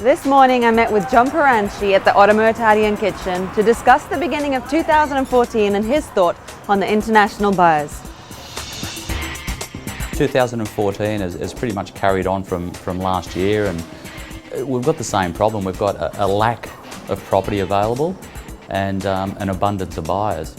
This morning I met with John Paranchi at the Ottimo Italian Kitchen to discuss the beginning of 2014 and his thought on the international buyers. 2014 is pretty much carried on from last year, and we've got the same problem. We've got a lack of property available and an abundance of buyers.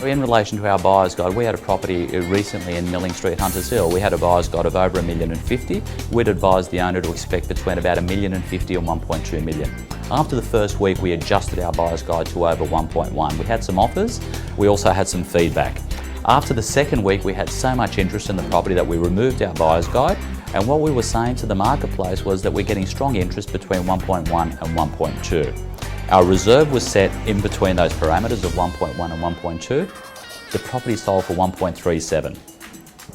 In relation to our buyer's guide, we had a property recently in Milling Street, Hunters Hill. We had a buyer's guide of over $1,050,000. We'd advised the owner to expect between about $1,050,000 and $1.2 million. After the first week, we adjusted our buyer's guide to over 1.1. We had some offers. We also had some feedback. After the second week, we had so much interest in the property that we removed our buyer's guide. And what we were saying to the marketplace was that we're getting strong interest between 1.1 and 1.2. Our reserve was set in between those parameters of 1.1 and 1.2. The property sold for 1.37.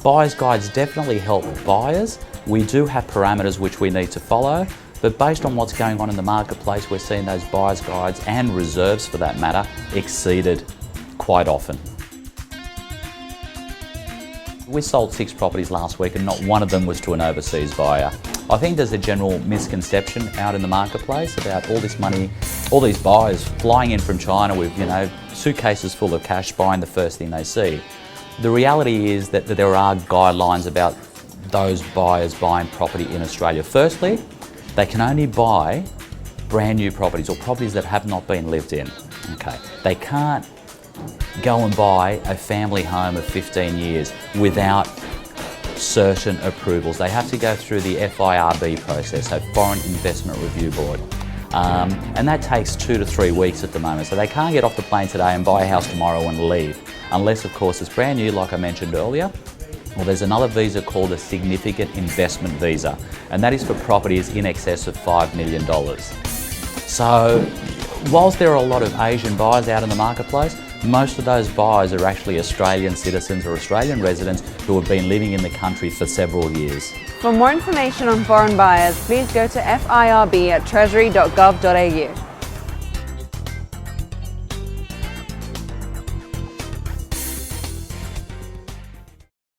Buyer's guides definitely help buyers. We do have parameters which we need to follow, but based on what's going on in the marketplace, we're seeing those buyer's guides and reserves for that matter exceeded quite often. We sold 6 properties last week and not one of them was to an overseas buyer. I think there's a general misconception out in the marketplace about all this money, all these buyers flying in from China with, suitcases full of cash buying the first thing they see. The reality is that there are guidelines about those buyers buying property in Australia. Firstly, they can only buy brand new properties or properties that have not been lived in. Okay, they can't go and buy a family home of 15 years without certain approvals. They have to go through the FIRB process, so Foreign Investment Review Board. And that takes 2 to 3 weeks at the moment. So they can't get off the plane today and buy a house tomorrow and leave. Unless, of course, it's brand new, like I mentioned earlier. Well, there's another visa called a Significant Investment Visa, and that is for properties in excess of $5 million. So, whilst there are a lot of Asian buyers out in the marketplace, most of those buyers are actually Australian citizens or Australian residents who have been living in the country for several years. For more information on foreign buyers, please go to FIRB at treasury.gov.au.